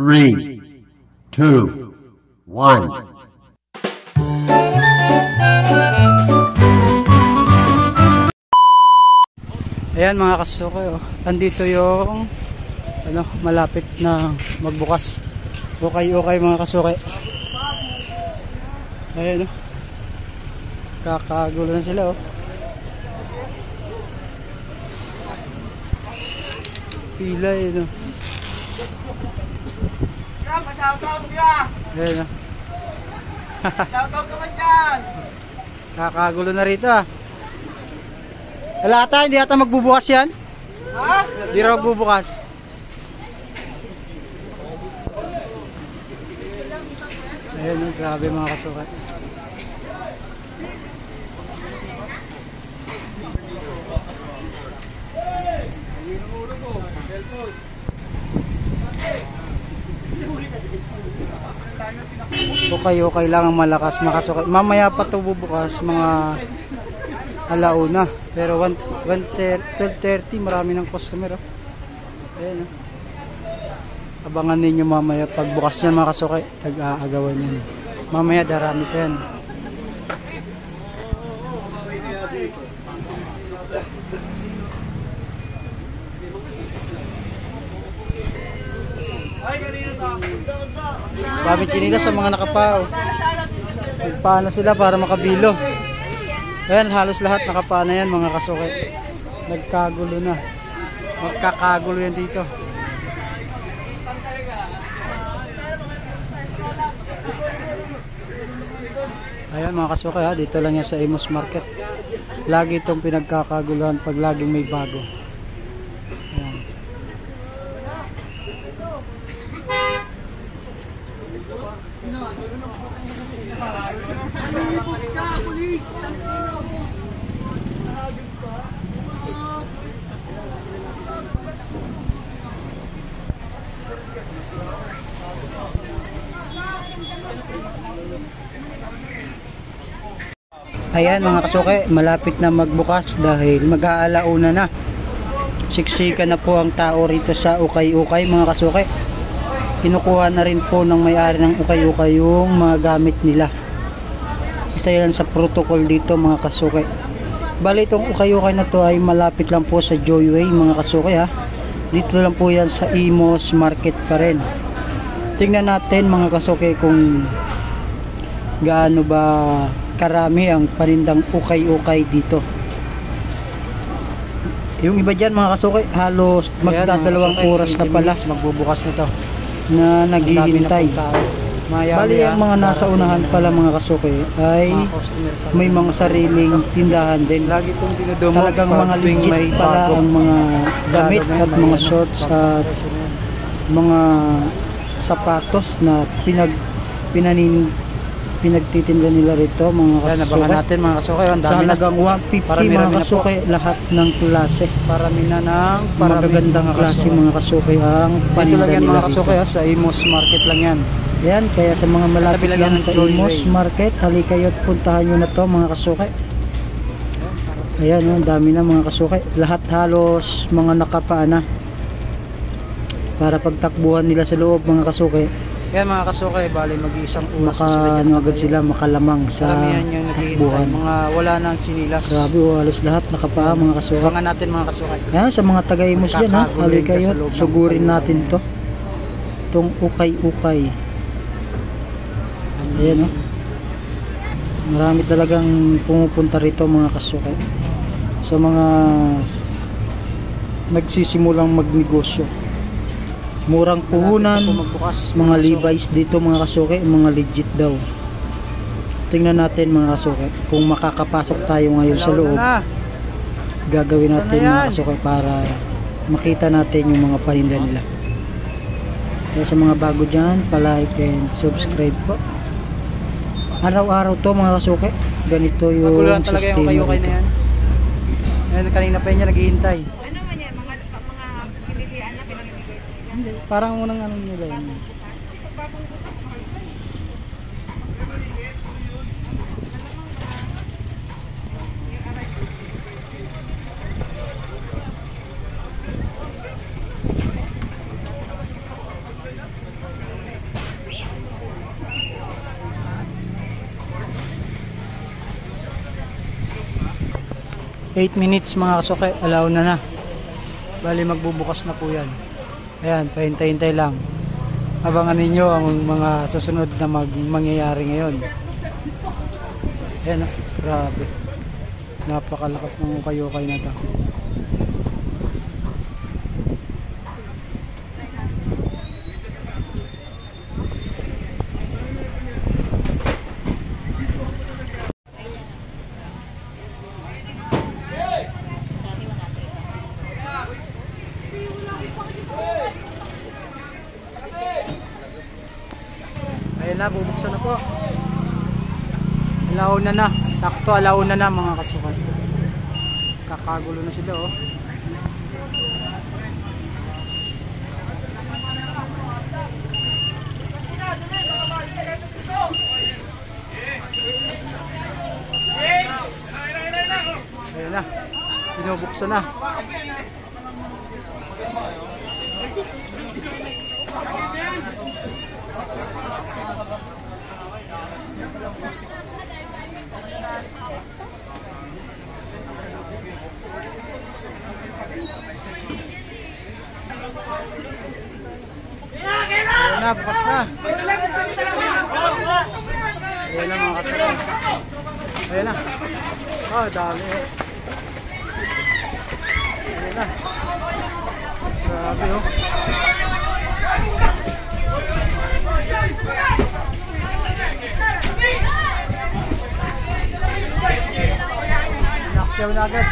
3, 2, 1. Ayan mga kasuke, oh. Andito yung malapit na magbukas. Okay mga kasuke. Ayan, oh. Kakagulo na sila, oh. Pila, yun, oh. Ayan, oh. Shoutout naman dyan. Kakagulo na rito, ah. Wala ata, hindi ata magbubukas yan. Ha? Hindi raw magbubukas. Ayan, oh, grabe mga kasukat. Okay lang ang malakas makasukat. Mamaya pa ito bubukas mga alauna. Pero 12:30 marami ng customer, oh. Ayan, oh. Abangan ninyo mamaya pagbukas niyan mga kasukay. Tag-aagawan yan. Mamaya darami pa yan. Dami chinilas sa mga nakapao. Nagpaan na sila para makabilo. Ayan, halos lahat nakapaan na yan mga kasukay. Nagkagulo na. Magkakagulo yan dito. Ayan mga kasukay, ha, dito lang yan sa Imus Market. Lagi itong pinagkakaguluhan pag laging may bago. Ayan. Ayan mga kasuke, malapit na magbukas dahil mag-aalauna na. Siksika na po ang tao rito sa ukay-ukay mga kasuke. Kinukuha na rin po ng may-ari ng ukay-ukay yung mga gamit nila. Isa yan sa protocol dito mga kasuke. Bali itong ukay-ukay na to ay malapit lang po sa Joyway mga kasuke, ha. Dito lang po yan sa Imus Market pa rin. Tingnan natin mga kasuke kung gaano ba karami ang panindang ukay-ukay dito. Yung iba dyan mga kasuke, halos magdadalawang oras na pala magbubukas na to na naghihintay. Bali ang mga nasa unahan pala mga kasuke ay may mga sariling tindahan din. Talagang mga legit pala ang mga damit at mga shorts at mga sapatos na pinagtitinda nila rito mga kasuke. Nabangan natin mga kasuke, ang dami na. Sa halagang 150 mga kasuke, lahat ng klase. Parami na ng magagandang klase mga kasuke ang paninda nila. Ito lang yan mga kasuke, ha, sa Imus Market lang yan. Yan, kaya sa mga malapit lang sa Imus Market, halika kayo at puntahan nyo na to mga kasuke. Ayan, ang dami na mga kasuke. Lahat halos mga nakapaana para pagtakbuhan nila sa loob mga kasuke. Yan mga kasuke, bali mag-iisang oras agad sila makalamang sa takbuhan. Mga wala nang chinilas. Grabe, halos lahat nakapaa mga kasuke. Abangan natin mga kasuke. Yan, sa mga taga-Imus dyan, ha, halika kayo, sugurin natin to. Itong ukay-ukay. Ayan, oh. Marami talagang pumupunta rito mga kasuke. Sa mga nagsisimulang magnegosyo. Murang puhunan, mga Levi's dito mga kasuke, mga legit daw. Tingnan natin mga kasuke kung makakapasok tayo ngayon sa loob. Gagawin natin mga kasuke para makita natin yung mga paninda nila. Kaya sa mga bago dyan, pa-like and subscribe po. Araw-araw to mga kasuke, ganito yung sistema rito. Kanina pa niya naghihintay. Parang unang ano nila yun. 8 minutes mga kasuke, allow na. Bali magbubukas na po yan. Ayan, pahintay-hintay lang. Abangan ninyo ang mga susunod na mangyayari ngayon. Ayan, grabe. Napakalakas ng ukay-ukay na to. Ayan na, bubuksan na po. Alauna na. Sakto, alauna na mga kasukat. Kakagulo na sila oh. Ayan na. Binubuksan na. Ayan na, bukas na. Ayan na mga kasama. Ayan na. Oh, dami oh. Ayan na. Grabe oh. Nakyaw na agad.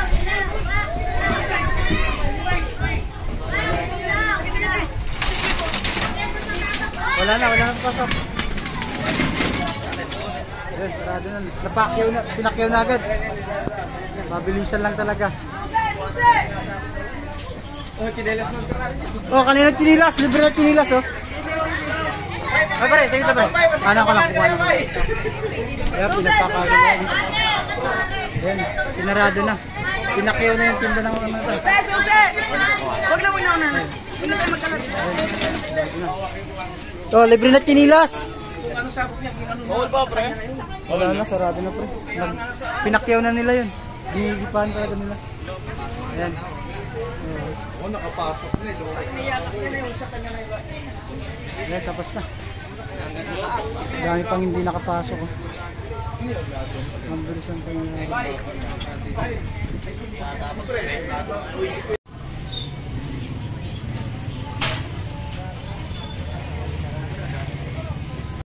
Wala na pasok. Yes, sarado na. Napakyaw na, pinakyaw na agad. Mabilisan lang talaga. Oh, chinelas na. Oh, kanina chinilas, libre na chinilas oh. Ay pare, sige na pare. Ano ko lang kukuha na. Ayan, pinapakagalan. Ayan, sinarado na. Pinakyaw na yung tinda ng mga nata. Huwag na muna na. Hindi tayo magkalat. Oh, libre na chinilas. Ano sabot niya? Bawal ba, pre? Wala na, sarado na pre. Pinakyaw na nila yun. Ginigipahan talaga nila. Ayan. Oh, nakapasok na. Ayan, tapos na. Dami pang hindi nakapasok. Oh. Mabilis ang pangyayari.